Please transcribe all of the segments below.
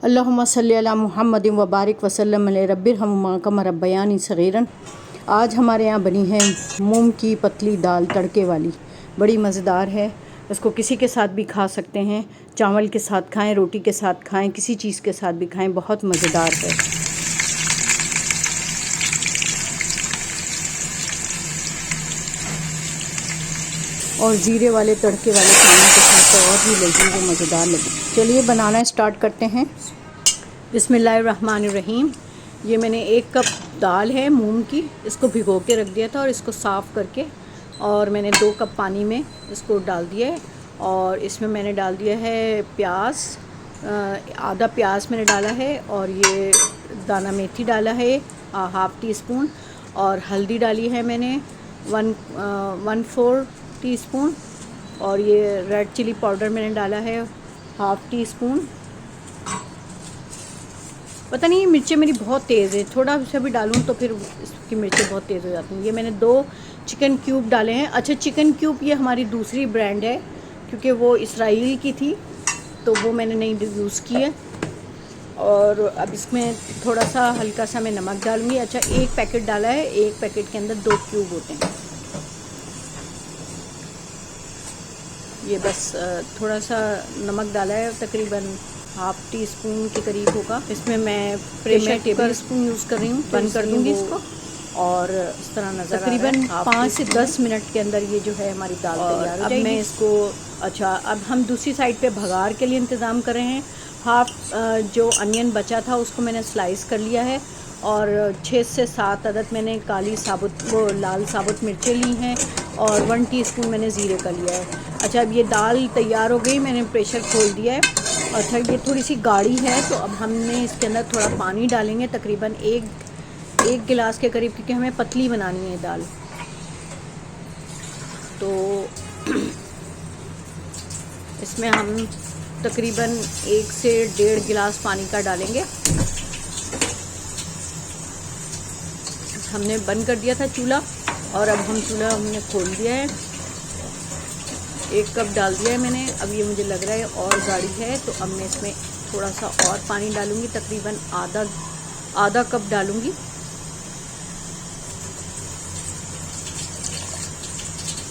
अल्लाहुम्मा सल्ली अला मुहम्मदिन व बारिक वसल्लम अलैहि रब्बिरहमुमा कमा रब्बयानी सगीरन। आज हमारे यहाँ बनी है मूंग की पतली दाल तड़के वाली, बड़ी मज़ेदार है। इसको किसी के साथ भी खा सकते हैं, चावल के साथ खाएं, रोटी के साथ खाएं, किसी चीज़ के साथ भी खाएं, बहुत मज़ेदार है। और ज़ीरे वाले तड़के वाले खाने के साथ तो और भी लजीज व मज़ेदार लगे। चलिए बनाना स्टार्ट करते हैं। बिस्मिल्लाहिर्रहमानिर्रहीम। ये मैंने 1 कप दाल है मूंग की, इसको भिगो के रख दिया था और इसको साफ़ करके, और मैंने 2 कप पानी में इसको डाल दिया है। और इसमें मैंने डाल दिया है प्याज, आधा प्याज मैंने डाला है, और ये दाना मेथी डाला है 1/2 टीस्पून, और हल्दी डाली है मैंने 1/4 टीस्पून, और ये रेड चिली पाउडर मैंने डाला है 1/2 टीस्पून। पता नहीं मिर्चें मेरी बहुत तेज़ है, थोड़ा सा भी डालूँ तो फिर इसकी मिर्चें बहुत तेज़ हो जाती हैं। ये मैंने 2 चिकन क्यूब डाले हैं। अच्छा, चिकन क्यूब ये हमारी दूसरी ब्रांड है, क्योंकि वो इसराइल की थी तो वो मैंने नहीं यूज़ की है। और अब इसमें थोड़ा सा हल्का सा मैं नमक डालूँगी। अच्छा, 1 पैकेट डाला है, 1 पैकेट के अंदर 2 क्यूब होते हैं। ये बस थोड़ा सा नमक डाला है, तकरीबन 1/2 टीस्पून के करीब होगा। इसमें मैं प्रेशर टेबल स्पून यूज़ कर रही हूँ, बंद कर दूँगी इसको। और इस तरह नज़र तकरीबन 5 से 10 मिनट के अंदर ये जो है हमारी दाल तैयार हो जाएगी। अब मैं इसको, अच्छा, अब हम दूसरी साइड पे भगार के लिए इंतज़ाम कर रहे हैं। जो अनियन बचा था उसको मैंने स्लाइस कर लिया है, और 6 से 7 अदद मैंने लाल साबुत मिर्चें ली हैं, और 1 टीस्पून मैंने ज़ीरे का लिया है। अच्छा, अब ये दाल तैयार हो गई, मैंने प्रेशर खोल दिया है। अच्छा, ये थोड़ी सी गाढ़ी है तो अब हमने इसके अंदर थोड़ा पानी डालेंगे, तकरीबन एक गिलास के करीब, क्योंकि हमें पतली बनानी है दाल। तो इसमें हम तकरीबन 1 से 1.5 गिलास पानी का डालेंगे। हमने बंद कर दिया था चूल्हा, और अब हमने खोल दिया है। 1 कप डाल दिया है मैंने। अब ये मुझे लग रहा है और गाढ़ी है, तो अब मैं इसमें थोड़ा सा और पानी डालूँगी, तकरीबन आधा कप डालूँगी।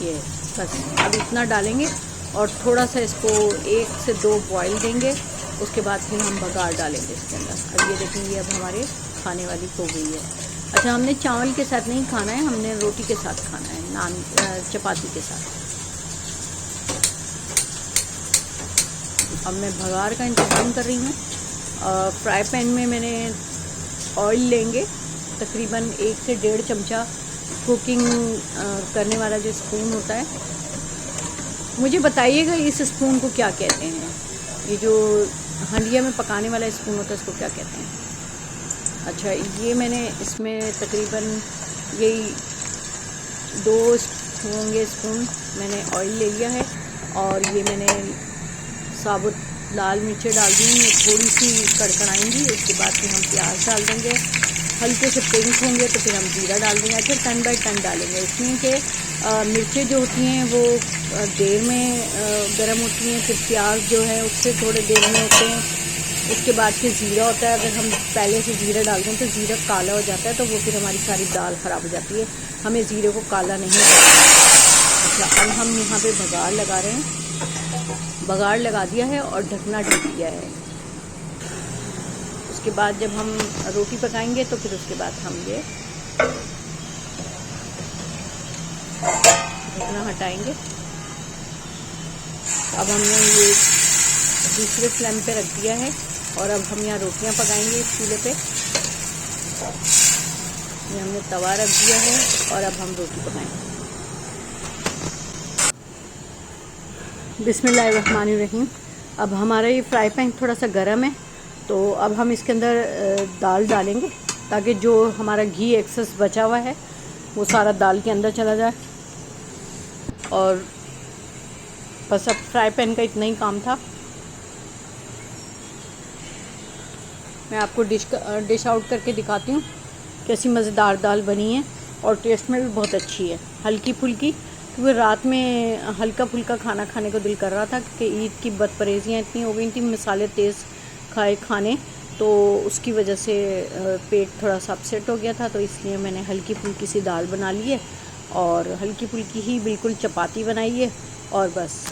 ये बस अब इतना डालेंगे, और थोड़ा सा इसको 1 से 2 बॉयल देंगे। उसके बाद फिर हम बघार डालेंगे इसके अंदर। अब ये देखेंगे, अब हमारे खाने वाली हो गई है। अच्छा, हमने चावल के साथ नहीं खाना है, हमने रोटी के साथ खाना है, चपाती के साथ। अब मैं बघार का इंतज़ाम कर रही हूँ। फ्राई पैन में मैंने ऑयल लेंगे, तकरीबन 1 से 1.5 चमचा। कुकिंग करने वाला जो स्पून होता है, मुझे बताइएगा इस स्पून को क्या कहते हैं। ये जो हंडिया में पकाने वाला स्पून होता है, इसको क्या कहते हैं? अच्छा, ये मैंने इसमें तकरीबन यही 2 होंगे स्पून मैंने ऑयल ले लिया है, और ये मैंने साबुत लाल मिर्चें डाल दी हैं। ये थोड़ी सी कड़कड़ाएंगी, उसके बाद फिर हम प्याज डाल देंगे, हल्के से पिंक होंगे तो फिर हम जीरा डाल देंगे। अच्छा, 10 बाई 10 डालेंगे इसमें, कि मिर्चें जो होती हैं वो देर में गर्म होती हैं, फिर प्याज जो है उससे थोड़े देर में होते हैं। उसके बाद फिर ज़ीरा होता है, अगर हम पहले से ज़ीरा डाल दें तो ज़ीरा काला हो जाता है, तो वो फिर हमारी सारी दाल ख़राब हो जाती है। हमें ज़ीरे को काला नहीं करना। अच्छा, अब हम यहाँ पे बघार लगा रहे हैं। बघार लगा दिया है और ढकना ढक दिया है। उसके बाद जब हम रोटी पकाएंगे तो फिर उसके बाद हम ये ढकना हटाएंगे। अब हमने ये दूसरे फ्लेम पे रख दिया है, और अब हम यहाँ रोटियाँ पकाएंगे इस चूल्हे पे। ये हमने तवा रख दिया है, और अब हम रोटी पकाएंगे। बिस्मिल्लाहिर्रहमानिर्रहीम। अब हमारा ये फ्राई पैन थोड़ा सा गर्म है, तो अब हम इसके अंदर दाल डालेंगे, ताकि जो हमारा घी एक्सेस बचा हुआ है वो सारा दाल के अंदर चला जाए। और बस अब फ्राई पैन का इतना ही काम था। मैं आपको डिश आउट करके दिखाती हूँ कैसी मज़ेदार दाल बनी है, और टेस्ट में भी बहुत अच्छी है, हल्की फुल्की। क्योंकि रात में हल्का फुल्का खाना खाने को दिल कर रहा था, क्योंकि ईद की बदपरहेज़ियाँ इतनी हो गई थी, मसाले तेज़ खाने, तो उसकी वजह से पेट थोड़ा सा अपसेट हो गया था, तो इसलिए मैंने हल्की फुल्की सी दाल बना ली है और हल्की फुल्की ही बिल्कुल चपाती बनाई है और बस